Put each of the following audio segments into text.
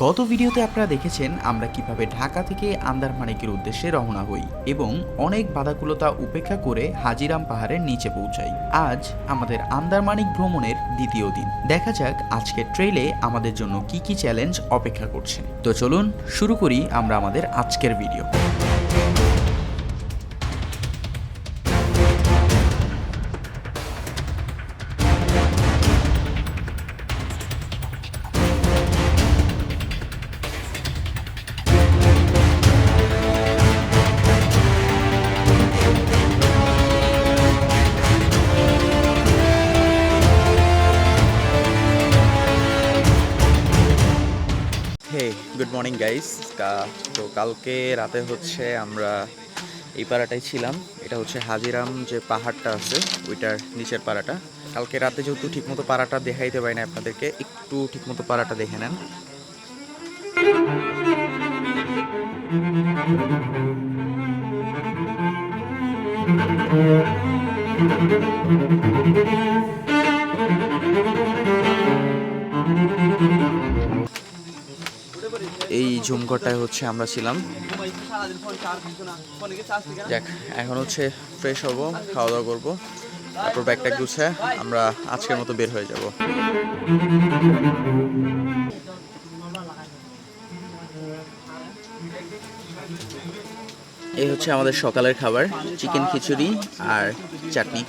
গত ভিডিওতে আপনারা দেখেছেন আমরা কিভাবে ঢাকা থেকে আন্দারমানিকের উদ্দেশ্যে রওনা হই এবং অনেক বাধাকুলতা উপেক্ষা করে হাজিরাম পাহাড়ের নিচে পৌঁছাই। আজ আমাদের আন্দারমানিক ভ্রমণের দ্বিতীয় দিন। দেখা যাক আজকের ট্রেইলে আমাদের জন্য কি কি চ্যালেঞ্জ অপেক্ষা করছে। তো চলুন শুরু করি আমরা আমাদের আজকের video. Hey good morning guys. তো কালকে রাতে হচ্ছে আমরা এই পাড়াটাই ছিলাম। এটা হচ্ছে হাজিরাম যে পাহাড়টা আছে ওইটার নিচের পাড়াটা। কালকে রাতে যেহেতু ঠিকমতো পাড়াটা দেখাইতে পারি না আপনাদেরকে, একটু ঠিকমতো পাড়াটা দেখে নেন। এই ঝুমঘরটায় হচ্ছে আমরা ছিলাম। যাক, এখন হচ্ছে ফ্রেশ হব, খাওয়া দাওয়া করবো, তারপর ব্যাগটা গুছে আমরা আজকের মতো বের হয়ে যাব। এই হচ্ছে আমাদের সকালের খাবার, চিকেন খিচুড়ি আর চাটনি।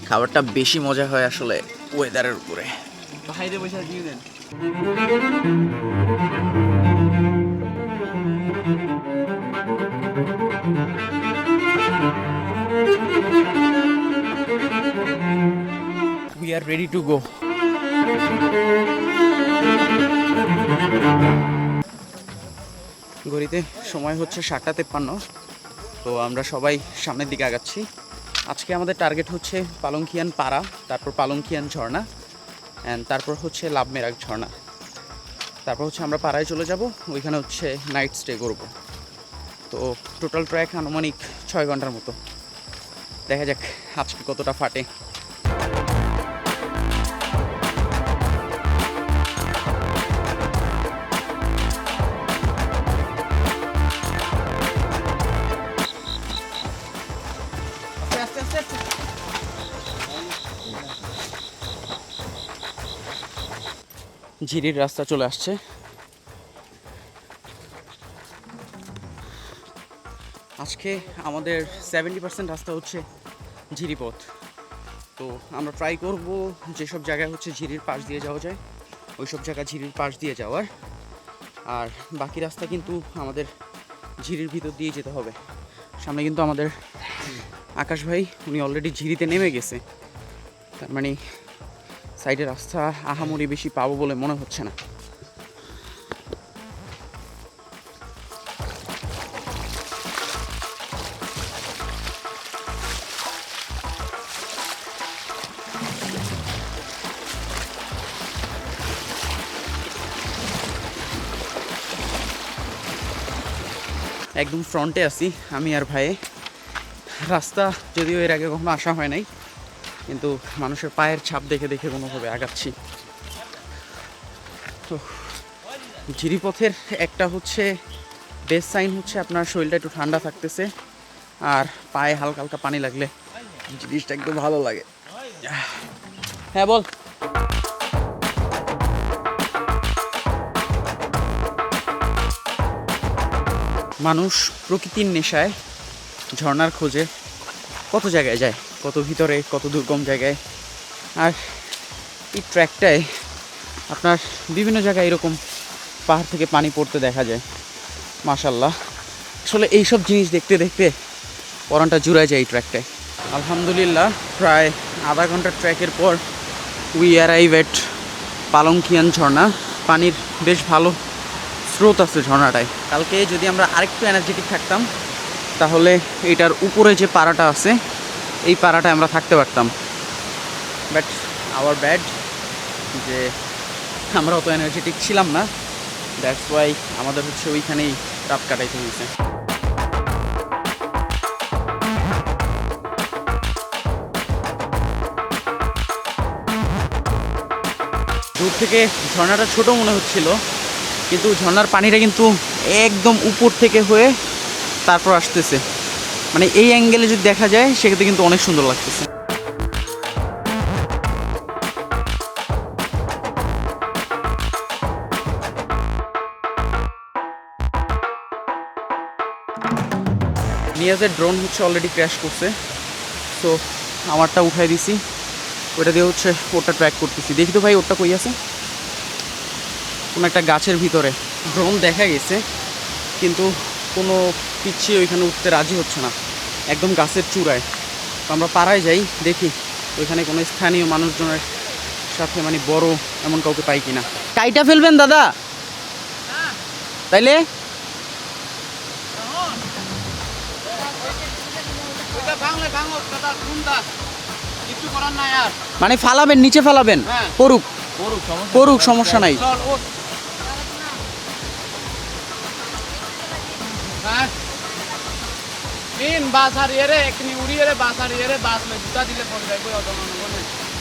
খাবারটা বেশি মজা হয় আসলে ওয়েদারের উপরে। We are ready to go. ঘড়িতে সময় হচ্ছে 7:53। তো আমরা সবাই সামনের দিকে আগাচ্ছি। আজকে আমাদের টার্গেট হচ্ছে পালংখিয়ান পাড়া, তারপর পালংখিয়ান ঝর্ণা, অ্যান্ড তারপর হচ্ছে লাভমেরাগ ঝর্ণা। তারপর হচ্ছে আমরা পাড়ায় চলে যাব, ওইখানে হচ্ছে নাইট স্টে করব। তো টোটাল ট্র্যাক আনুমানিক 6 ঘন্টার মতো। দেখা যাক আজকে কতটা ফাটে। ঝিরির রাস্তা চলে আসছে। আজকে আমাদের 70% রাস্তা হচ্ছে ঝিরিপথ। তো আমরা ট্রাই করব যেসব জায়গায় হচ্ছে ঝিরির পাশ দিয়ে যাওয়া যায় ওই সব জায়গা ঝিরির পাশ দিয়ে যাওয়ার, আর বাকি রাস্তা কিন্তু আমাদের ঝিরির ভিতর দিয়ে যেতে হবে। সামনে কিন্তু আমাদের আকাশ ভাই, উনি অলরেডি ঝিরিতে নেমে গেছে। তার মানে সাইডে রাস্তা আহামরি বেশি পাবো বলে মনে হচ্ছে না। একদম ফ্রন্টে আছি আমি আর ভাইয়ে। রাস্তা যদিও এর আগে কখনো আসা হয় নাই, কিন্তু মানুষের পায়ের ছাপ দেখে দেখে কোনোভাবে আগাচ্ছি। তো ঝিরিপথের একটা হচ্ছে বেস্ট সাইন হচ্ছে আপনার শরীরটা একটু ঠান্ডা থাকতেছে, আর পায়ে হালকা হালকা পানি লাগলে জিনিসটা একদম ভালো লাগে। হ্যাঁ বল। মানুষ প্রকৃতির নেশায় ঝর্ণার খোঁজে কত জায়গায় যায়, কত ভিতরে, কত দুর্গম জায়গায়। আর এই ট্র্যাকটায় আপনার বিভিন্ন জায়গায় এরকম পাহাড় থেকে পানি পড়তে দেখা যায়। মাশাল্লাহ, আসলে এইসব জিনিস দেখতে দেখতে পরানটা জুড়ায় যায় এই ট্র্যাকটায়। আলহামদুলিল্লাহ, প্রায় আধা ঘন্টার ট্র্যাকের পর উই অ্যারাইভ এট পালংখিয়ান ঝর্ণা। পানির বেশ ভালো স্রোত আছে ঝর্ণাটায়। কালকে যদি আমরা আরেকটু এনার্জেটিক থাকতাম তাহলে এটার উপরে যে পাড়াটা আছে এই পাড়াটায় আমরা থাকতে পারতাম, বাট আওয়ার ব্যাড যে আমরা অত এনার্জেটিক ছিলাম না। দ্যাটস ওয়াই আমাদের হচ্ছে ওইখানেই রাত কাটাইতে হয়েছে। দূর থেকে ঝর্ণাটা ছোট মনে হচ্ছিল, কিন্তু ঝর্ণার পানিটা কিন্তু একদম উপর থেকে হয়ে তারপর আসতেছে, মানে এই অ্যাঙ্গেলে যদি দেখা যায় সেক্ষেত্রে কিন্তু অনেক সুন্দর লাগতেছে। নিয়াজের ড্রোন হচ্ছে অলরেডি ক্র্যাশ করছে, সো আমারটা উঠাই দিছি, ওটা দিয়ে হচ্ছে ওটা ট্র্যাক করতেছি। দেখি তো ভাই ওটা কই আছে, কোনো একটা গাছের ভিতরে ড্রোন দেখা গেছে, কিন্তু কোনো পিচ্ছি ওইখানে উঠতে রাজি হচ্ছে না, একদম গাছের চূড়ায়। তো আমরা পাড়ায় যাই, দেখি ওইখানে কোনো স্থানীয় মানুষজনের সাথে মানে বড় এমন কাউকে পাই কিনা। কাইটা ফেলবেন দাদা তাইলে? মানে ফালাবেন, নিচে ফালাবেন, পড়ুক পড়ুক, সমস্যা নাই।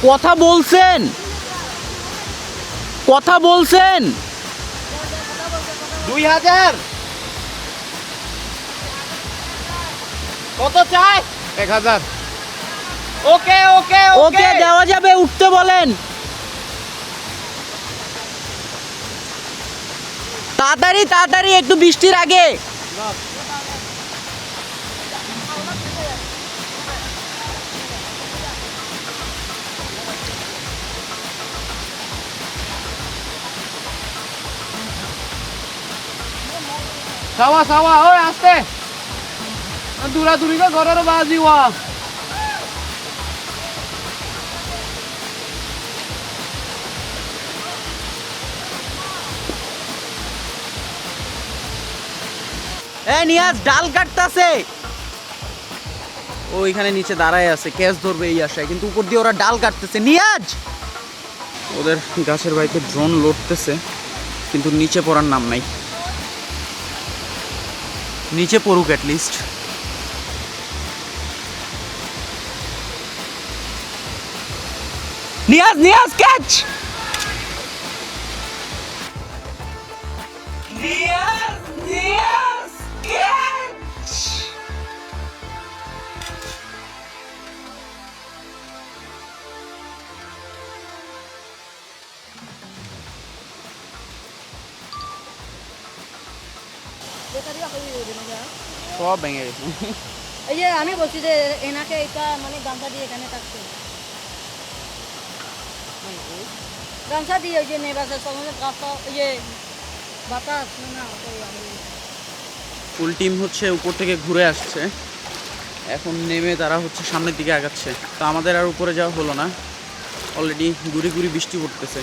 কথা বলছেন, কথা বলছেন। 2000 কত চাই? 1000। ওকে ওকে ওকে, দেওয়া যাবে, উঠতে বলেন। তাড়াতাড়ি তাড়াতাড়ি, একটু বৃষ্টির আগে। সাওয়া সাওয়া, ওই আসতে দূরাদূরিকে ঘরের বাজি ওয়া। নিয়াজ ডাল কাটতাছে, ওইখানে নিচে দাঁড়ায় আছে, ক্যাচ ধরবে এই আশায়, কিন্তু উপর দিয়ে ওরা ডাল কাটতেছে। নিয়াজ ওদের গাছের বাড়িতে ড্রোন লড়তেছে, কিন্তু নিচে পড়ার নাম নাই। নিচে পড়ুক at least. Niaz Niaz catch, Niaz Niaz catch. সব ভেঙে গেছে। এই যে আমি বলছি যে এনাকে এটা মানে গামছা দিয়ে এখানে থাকছে, গামছা দিয়ে ওই যে নেবাসের সঙ্গে গাছটা, ওই যে বাতাস না ফুল টিম হচ্ছে উপর থেকে ঘুরে আসছে, এখন নেমে তারা হচ্ছে সামনের দিকে আগাচ্ছে। তো আমাদের আর উপরে যাওয়া হলো না, অলরেডি গুড়ি গুড়ি বৃষ্টি পড়তেছে।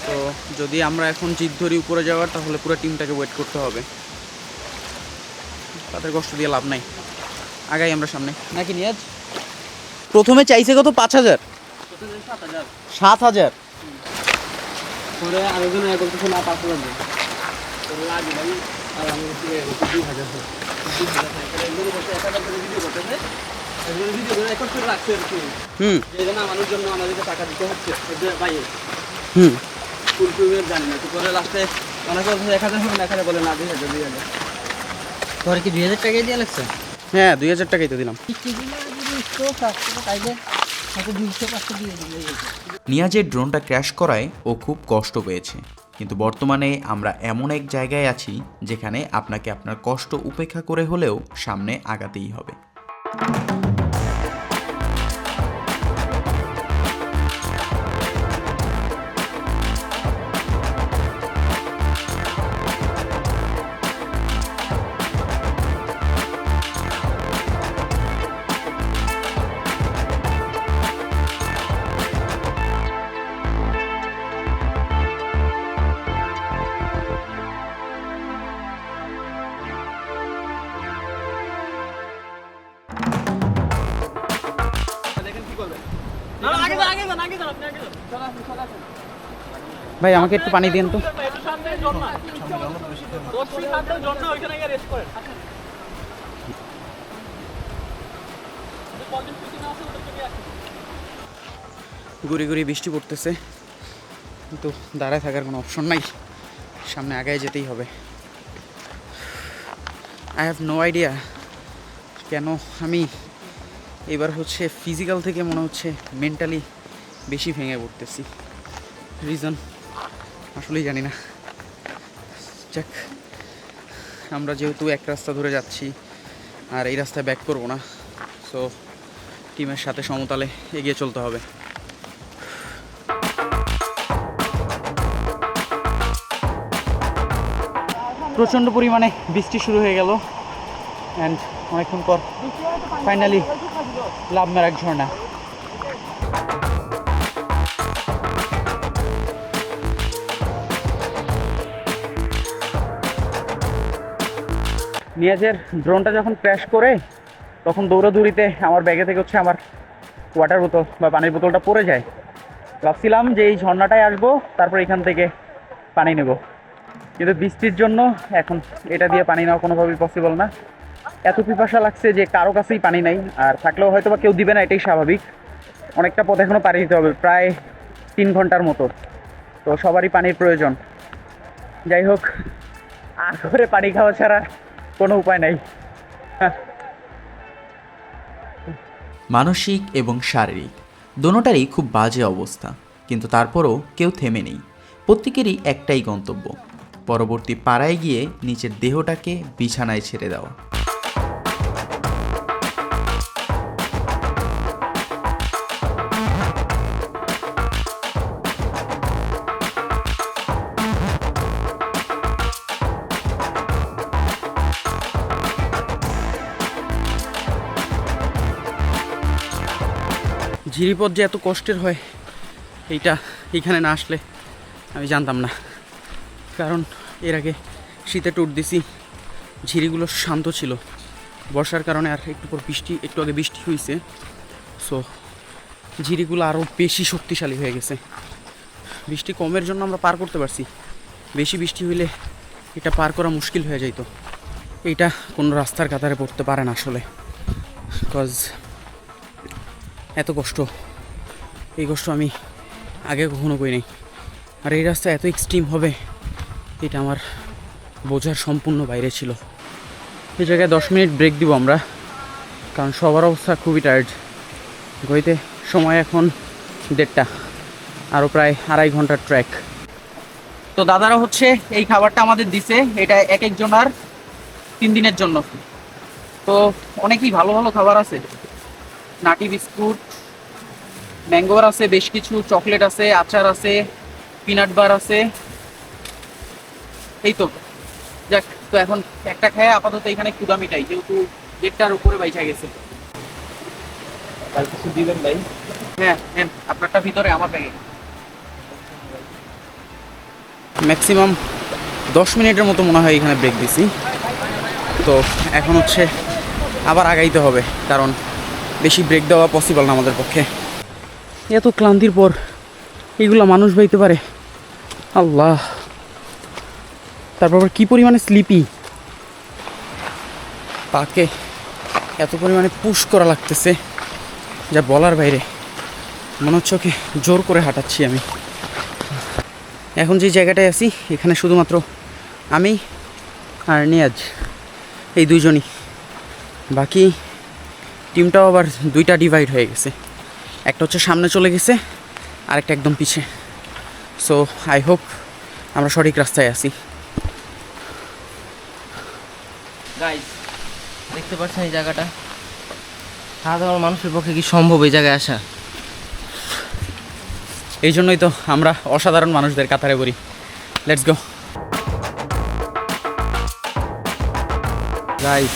তো যদি আমরা এখন জিদ ধরি উপরে যাওয়ার, তাহলে পুরো টিমটাকে ওয়েট করতে হবে, তাদের কষ্ট দিয়ে লাভ নাই। আগাই আমরা সামনে নাকি নিয়াজ? প্রথমে চাইছে কত? 5000, 7000। পরে আরেকজন বলতেছে না 5000 দেন, তোর লাগে ভাই। আর আমি 2000 ভিডিও করতেছে, এগুলো ভিডিও করে রেকর্ড করে রাখছে আর কি। এই জন্য আমাদের জন্য আমাদেরকে টাকা দিতে হচ্ছে ভাই। ফুল টিমের জানি না, তো পরে লাস্টে অনেকে 1000 হবে না, এখানে বলে না 2000। তোর কি 2000 টাকাই দিয়ে লাগছে? হ্যাঁ 2000 টাকাই তো দিলাম। নিয়াজের ড্রোনটা ক্র্যাশ করায় ও খুব কষ্ট পেয়েছে, কিন্তু বর্তমানে আমরা এমন এক জায়গায় আছি যেখানে আপনাকে আপনার কষ্ট উপেক্ষা করে হলেও সামনে আগাতেই হবে। ভাই আমাকে একটু পানি দিন তো। গুড়ি গুড়ি বৃষ্টি পড়তেছে, কিন্তু দাঁড়ায় থাকার কোনো অপশন নাই, সামনে আগায় যেতেই হবে। আই হ্যাভ নো আইডিয়া কেন আমি এবার হচ্ছে ফিজিক্যাল থেকে মনে হচ্ছে মেন্টালি বেশি ভেঙে পড়তেছি। রিজন আসলেই জানি না। যাক, আমরা যেহেতু এক রাস্তা ধরে যাচ্ছি আর এই রাস্তায় ব্যাক করবো না, সো টিমের সাথে সমতালে এগিয়ে চলতে হবে। প্রচণ্ড পরিমাণে বৃষ্টি শুরু হয়ে গেল অ্যান্ড অনেকক্ষণ পর ফাইনালি লাভমের এক ঝর্ণা। নিয়াজের ড্রোনটা যখন ক্র্যাশ করে তখন দৌড়াদৌড়িতে আমার ব্যাগে থেকে হচ্ছে আমার ওয়াটার বোতল বা পানির বোতলটা পড়ে যায়। ভাবছিলাম যে এই ঝর্ণাটায় আসবো, তারপর এখান থেকে পানি নেব, কিন্তু বৃষ্টির জন্য এখন এটা দিয়ে পানি নেওয়া কোনোভাবেই পসিবল না। এত পিপাসা লাগছে যে কারো কাছেই পানি নাই, আর থাকলেও হয়তো বা কেউ দিবে না, এটাই স্বাভাবিক। অনেকটা পথ এখনও পাড়ি দিতে হবে, প্রায় 3 ঘন্টার মতো, তো সবারই পানির প্রয়োজন। যাই হোক, আর করে পানি খাওয়া ছাড়া কোনো উপায় নাই। মানসিক এবং শারীরিক দোনোটারই খুব বাজে অবস্থা, কিন্তু তারপরও কেউ থেমে নেই। প্রত্যেকেরই একটাই গন্তব্য, পরবর্তী পাড়ায় গিয়ে নিচের দেহটাকে বিছানায় ছেড়ে দেওয়া। ঝিরিপথ যে এত কষ্টের হয় এইটা এইখানে না আসলে আমি জানতাম না, কারণ এর আগে শীতে ট্যুর দিছি, ঝিরিগুলো শান্ত ছিল। বর্ষার কারণে আর একটু আগে বৃষ্টি হয়েছে, সো ঝিরিগুলো আরও বেশি শক্তিশালী হয়ে গেছে। বৃষ্টি কমের জন্য আমরা পার করতে পারছি, বেশি বৃষ্টি হইলে এটা পার করা মুশকিল হয়ে যাইতো। এইটা কোনো রাস্তার কাতারে পড়তে পারে না আসলে, বিকজ এত কষ্ট, এই কষ্ট আমি আগে কখনো করি নাই। আর এই রাস্তা এত এক্সট্রিম হবে এটা আমার বোঝার সম্পূর্ণ বাইরে ছিল। এই জায়গায় 10 মিনিট ব্রেক দিব আমরা, কারণ সবার অবস্থা খুবই টায়ার্ড। গইতে সময় এখন 1:30, আরও প্রায় 2.5 ঘন্টার ট্র্যাক। তো দাদারা হচ্ছে এই খাবারটা আমাদের দিছে, এটা এক একজনার 3 দিনের জন্য। তো অনেকই ভালো ভালো খাবার আছে, নাটি বিস্কুট, ম্যাঙ্গোর আছে, বেশ কিছু চকলেট আছে, আচার আছে, পিনাট বার আছে, এই তো। যাক, তো এখন একটা খেয়ে আপাতত এখানে ক্ষুধা মিটাই, যেহেতু 1:30-র উপরে বাইচা গেছে। আর কিছু দিবেন ভাই? হ্যাঁ নেন, আপনারটা ভিতরে, আমার ব্যাগে। ম্যাক্সিমাম 10 মিনিটের মতো মনে হয় এখানে ব্রেক দিছি। তো এখন হচ্ছে আবার আগাইতে হবে, কারণ বেশি ব্রেক দেওয়া পসিবল না আমাদের পক্ষে। এত ক্লান্তির পর এগুলো মানুষ বাইতে পারে? আল্লাহ! তারপর কি পরিমাণে স্লিপি, পাকে এত পরিমাণে পুশ করা লাগতেছে যা বলার বাইরে। মনে হচ্ছে ওকে জোর করে হাঁটাচ্ছি আমি। এখন যে জায়গাটায় আছি এখানে শুধুমাত্র আমি আর নিয়াজ, এই দুইজনই। বাকি টিমটাও আবার 2টা ডিভাইড হয়ে গেছে, একটা হচ্ছে সামনে চলে গেছে, আরেকটা একদম পিছে। সো আই হোপ আমরা সঠিক রাস্তায় আছি। গাইস, দেখতে পাচ্ছেন এই জায়গাটা? সাধারণ মানুষের পক্ষে কি সম্ভব এই জায়গায় আসা? এই জন্যই তো আমরা অসাধারণ মানুষদের কাতারে পড়ি। লেটস গো গাইস,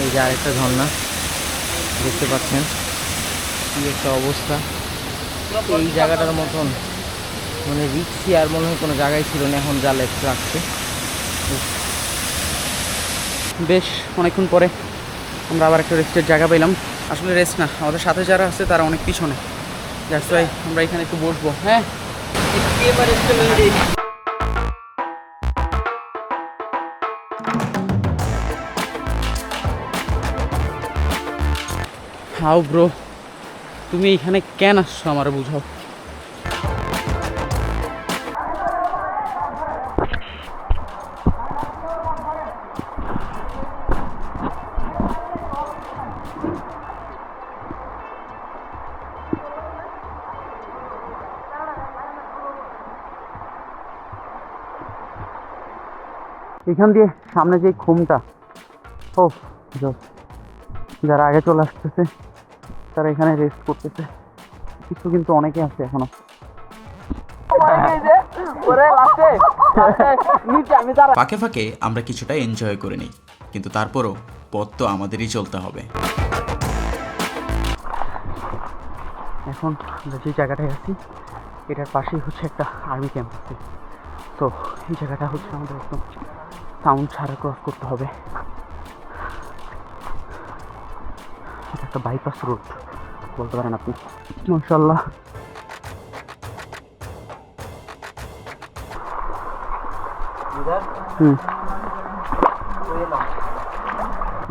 এই যে আরেকটা ঝর্ণা দেখতে পাচ্ছেন, কি একটা অবস্থা। এই জায়গাটার মতন মানে রিক্সি আর মনে হয় কোনো জায়গায় ছিল না, এখন যা লাগছে। বেশ অনেকক্ষণ পরে আমরা আবার একটা রেস্টের জায়গা পেলাম। আসলে রেস্ট না, আমাদের সাথে যারা আছে তারা অনেক পিছনে, দ্যাটস ওয়াই আমরা এখানে একটু বসবো। হ্যাঁ, হাউ ব্রো, তুমি এখানে কেন আসছো আমার বুঝাও। এখান দিয়ে সামনে যে খুমটা, ও জোস। যারা আগে চলে আসতেছে তারা এখানে রেস্ট করতেছে, কিছু কিন্তু অনেকে আছে এখনো। ফাঁকে ফাঁকে আমরা কিছুটা এনজয় করে নিই, কিন্তু তারপরও পথ তো আমাদেরই চলতে হবে। এখন আমরা যে জায়গাটায় আছি এটার পাশেই হচ্ছে একটা আর্মি ক্যাম্প আছে। তো এই জায়গাটা হচ্ছে আমাদের একদম সাউন্ড ছাড়া ক্রস করতে হবে। এটা একটা বাইপাস রোড বলতে পারেন আপনি। মাশাআল্লাহ,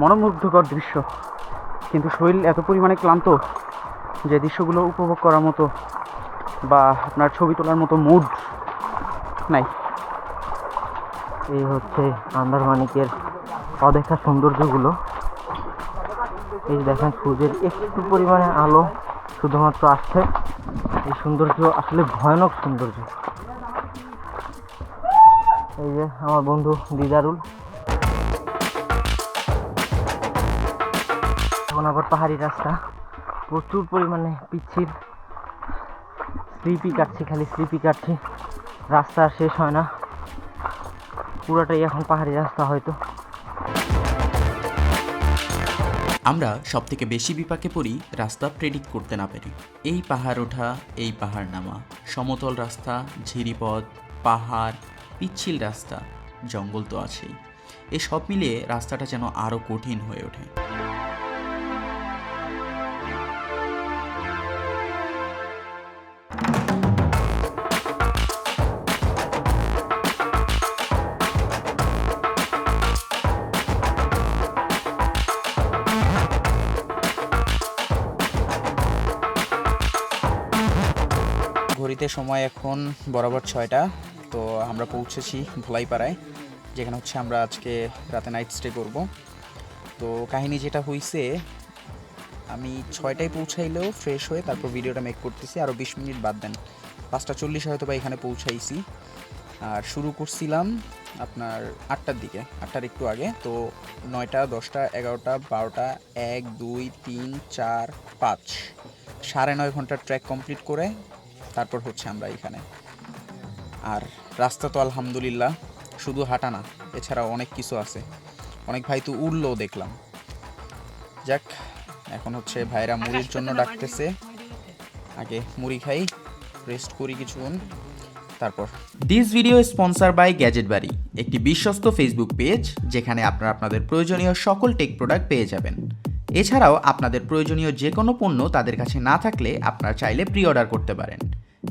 মনোমুগ্ধকর দৃশ্য, কিন্তু শরীর এত পরিমাণে ক্লান্ত যে দৃশ্যগুলো উপভোগ করার মতো বা আপনার ছবি তোলার মতো মুড নাই। এই হচ্ছে আন্দারমানিকের অদেখা সৌন্দর্যগুলো। এই যে দেখেন সূর্যের একটু পরিমাণে আলো শুধুমাত্র আসছে। এই সৌন্দর্য আসলে ভয়ানক সৌন্দর্য। এই যে আমার বন্ধু দিদারুল। এখন আবার পাহাড়ি রাস্তা, প্রচুর পরিমাণে পিচ্ছিল, স্লিপি কাটছি, খালি স্লিপি কাটছি, রাস্তা আর শেষ হয় না। পুরোটাই এখন পাহাড়ি রাস্তা হয়তো। আমরা সব থেকে বেশি বিপাকে পড়ি রাস্তা প্রেডিক্ট করতে না পেরে। এই পাহাড় ওঠা, এই পাহাড় নামা, সমতল রাস্তা, ঝিরিপথ, পাহাড়, পিচ্ছিল রাস্তা, জঙ্গল তো আছেই। এই সব মিলিয়ে রাস্তাটা যেন আরও কঠিন হয়ে ওঠে। ঘড়িতে সময় এখন বরাবর 6টা। তো আমরা পৌঁছেছি ধুলাইপাড়ায়, যেখানে হচ্ছে আমরা আজকে রাতে নাইট স্টে করব। তো কাহিনী যেটা হয়েছে, আমি 6টায় পৌঁছাইলেও ফ্রেশ হয়ে তারপর ভিডিওটা মেক করতেছি। আরও 20 মিনিট বাদ দেন, 5:40 হয়তো বা এখানে পৌঁছাইছি। আর শুরু করছিলাম আপনার 8টার দিকে, 8টার একটু আগে। তো 9টা, 10টা, 11টা, 12টা, 1, 2, 3, 4, 5, 9.5 ঘন্টার ট্র্যাক কমপ্লিট করে তারপর হচ্ছে আমরা এখানে। আর রাস্তা তো আলহামদুলিল্লাহ শুধু হাঁটা না, এছাড়াও অনেক কিছু আছে। অনেক ভাই তো উড়লেও দেখলাম। যাক, এখন হচ্ছে ভাইরা মুড়ির জন্য ডাকতেছে, আগে মুড়ি খাই, রেস্ট করি কিছুক্ষণ, তারপর। This video sponsor by Gadget Bari, একটি বিশ্বস্ত ফেসবুক পেজ যেখানে আপনারা আপনাদের প্রয়োজনীয় সকল টেক প্রোডাক্ট পেয়ে যাবেন। এছাড়াও আপনাদের প্রয়োজনীয় যে কোনো পণ্য তাদের কাছে না থাকলে আপনারা চাইলে প্রি অর্ডার করতে পারেন,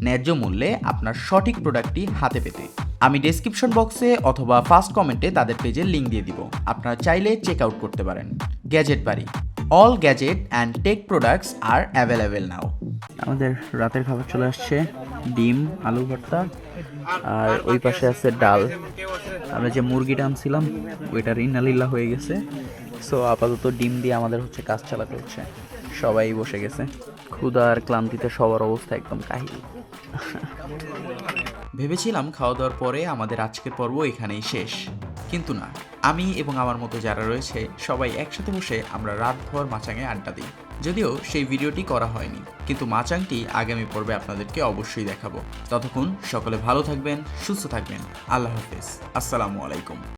ন্যায্য মূল্যে আপনার সঠিক প্রোডাক্টটি হাতে পেতে। আমি ডেসক্রিপশন বক্সে অথবা ফার্স্ট কমেন্টে তাদের পেজের লিঙ্ক দিয়ে দিব, আপনারা চাইলে চেক আউট করতে পারেন। Gadget Bari, all gadget and tech products are available now. আমাদের রাতের খাবার চলে আসছে, ডিম, আলু ভর্তা, আর ওই পাশে আছে ডাল। আমরা যে মুরগিটা আনছিলাম ওইটা ইন্নালিল্লাহ হয়ে গেছে। সো আপাতত ডিম দিয়ে আমাদের হচ্ছে কাজ চালাতে হচ্ছে। সবাই বসে গেছে, ক্ষুধা আর ক্লান্তিতে সবার অবস্থা একদম কাহিল। ভেবেছিলাম খাওয়া দাওয়ার পরে আমাদের আজকের পর্ব এখানেই শেষ, কিন্তু না। আমি এবং আমার মতো যারা রয়েছে সবাই একসাথে বসে আমরা রাতভর মাচাঙে আড্ডা দিই। যদিও সেই ভিডিওটি করা হয়নি, কিন্তু মাচাংটি আগামী পর্বে আপনাদেরকে অবশ্যই দেখাবো। ততক্ষণ সকলে ভালো থাকবেন, সুস্থ থাকবেন। আল্লাহ হাফেজ, আসসালামু আলাইকুম।